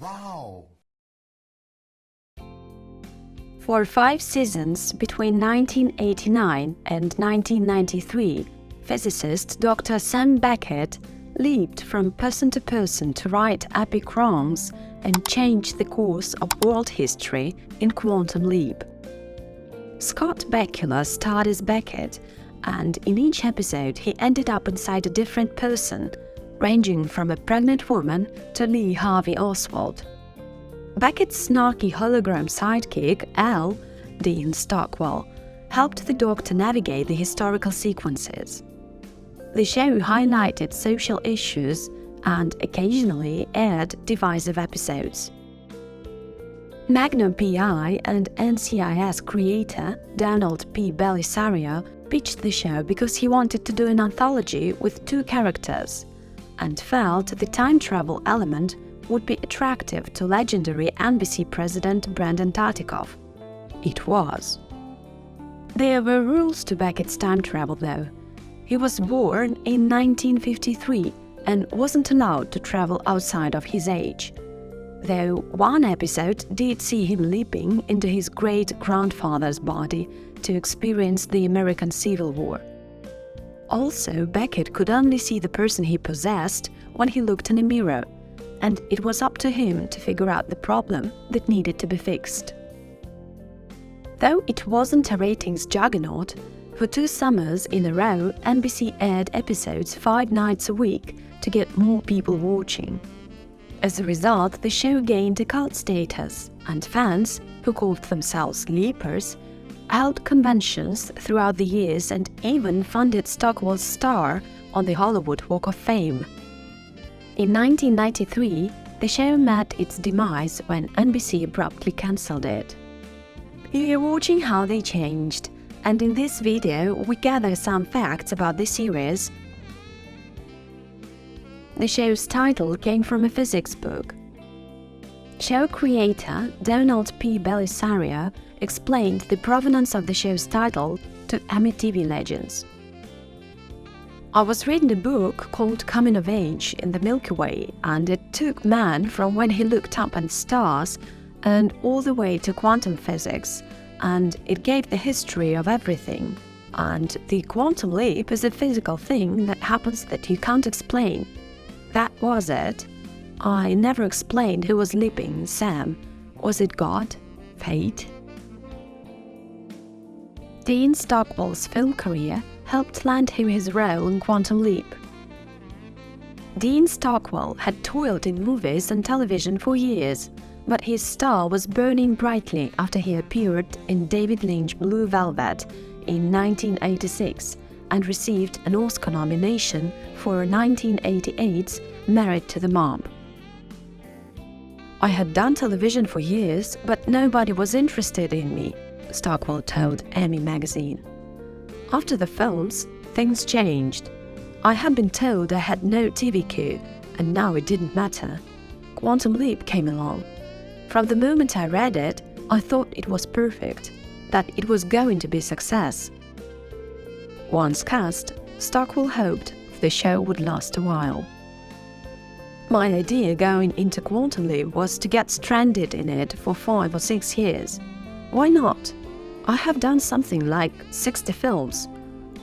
Wow! For 5 seasons between 1989 and 1993, physicist Dr. Sam Beckett leaped from person to person to right epic wrongs and change the course of world history in Quantum Leap. Scott Bakula starred as Beckett, and in each episode he ended up inside a different person, ranging from a pregnant woman to Lee Harvey Oswald. Beckett's snarky hologram sidekick, Al, Dean Stockwell, helped the Doctor navigate the historical sequences. The show highlighted social issues and occasionally aired divisive episodes. Magnum PI and NCIS creator Donald P. Bellisario pitched the show because he wanted to do an anthology with 2 characters and felt the time travel element would be attractive to legendary NBC president Brandon Tartikoff. It was. There were rules to Beckett's time travel, though. He was born in 1953 and wasn't allowed to travel outside of his age, though one episode did see him leaping into his great-grandfather's body to experience the American Civil War. Also, Beckett could only see the person he possessed when he looked in a mirror, and it was up to him to figure out the problem that needed to be fixed. Though it wasn't a ratings juggernaut, for 2 summers in a row, NBC aired episodes 5 nights a week to get more people watching. As a result, the show gained a cult status, and fans, who called themselves Leapers, held conventions throughout the years and even funded Stockwell's star on the Hollywood Walk of Fame. In 1993, the show met its demise when NBC abruptly cancelled it. You're watching how they changed, and in this video we gather some facts about the series. The show's title came from a physics book. Show creator Donald P. Bellisario explained the provenance of the show's title to Emmy TV Legends. I was reading a book called Coming of Age in the Milky Way, and it took man from when he looked up at stars and all the way to quantum physics, and it gave the history of everything. And the quantum leap is a physical thing that happens that you can't explain. That was it. I never explained who was leaping, Sam. Was it God? Fate? Dean Stockwell's film career helped land him his role in Quantum Leap. Dean Stockwell had toiled in movies and television for years, but his star was burning brightly after he appeared in David Lynch's Blue Velvet in 1986 and received an Oscar nomination for 1988's Married to the Mob. I had done television for years, but nobody was interested in me, Stockwell told Emmy magazine. After the films, things changed. I had been told I had no TV queue, and now it didn't matter. Quantum Leap came along. From the moment I read it, I thought it was perfect, that it was going to be a success. Once cast, Stockwell hoped the show would last a while. My idea going into Quantum Leap was to get stranded in it for 5 or 6 years. Why not? I have done something like 60 films.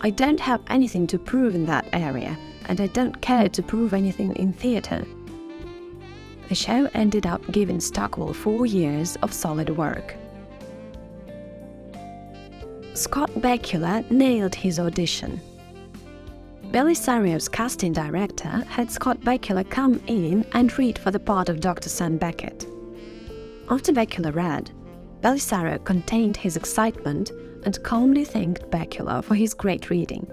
I don't have anything to prove in that area, and I don't care to prove anything in theatre. The show ended up giving Stockwell 4 years of solid work. Scott Bakula nailed his audition. Bellisario's casting director had Scott Bakula come in and read for the part of Dr. Sam Beckett. After Bakula read, Bellisario contained his excitement and calmly thanked Bakula for his great reading.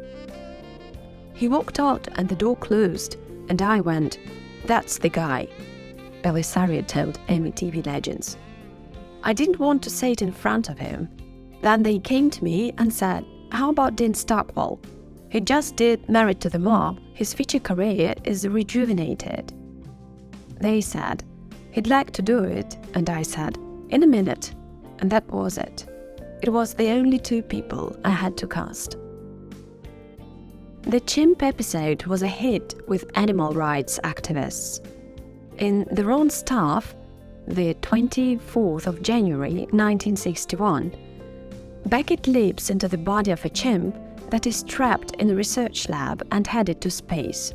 He walked out and the door closed, and I went, "That's the guy," Bellisario told Emmy TV Legends. I didn't want to say it in front of him. Then they came to me and said, "How about Dean Stockwell? He just did Married to the Mob. His feature career is rejuvenated." They said, "He'd like to do it," and I said, "In a minute." And that was it. It was the only 2 people I had to cast. The chimp episode was a hit with animal rights activists. In their own staff, the 24th of January 1961. Beckett leaps into the body of a chimp that is trapped in a research lab and headed to space.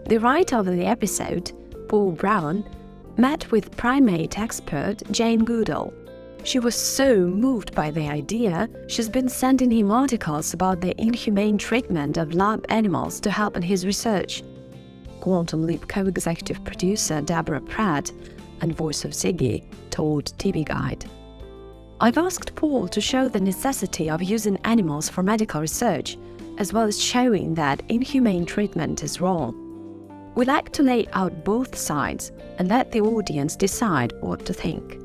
The writer of the episode, Paul Brown, met with primate expert Jane Goodall. She was so moved by the idea, she's been sending him articles about the inhumane treatment of lab animals to help in his research. Quantum Leap co-executive producer Deborah Pratt and voice of Ziggy told TV Guide. I've asked Paul to show the necessity of using animals for medical research, as well as showing that inhumane treatment is wrong. We like to lay out both sides and let the audience decide what to think.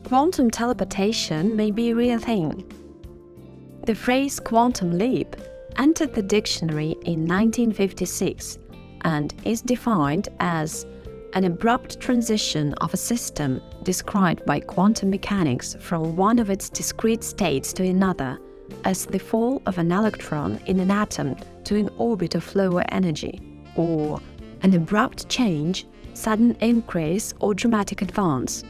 Quantum teleportation may be a real thing. The phrase quantum leap entered the dictionary in 1956 and is defined as an abrupt transition of a system described by quantum mechanics from one of its discrete states to another, as the fall of an electron in an atom to an orbit of lower energy, or an abrupt change, sudden increase or dramatic advance.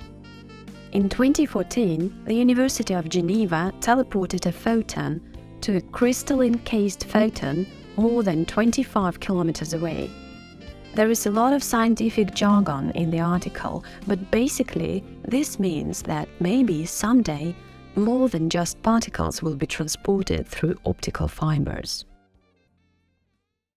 In 2014, the University of Geneva teleported a photon to a crystal-encased photon more than 25 kilometers away. There is a lot of scientific jargon in the article, but basically this means that maybe someday more than just particles will be transported through optical fibers.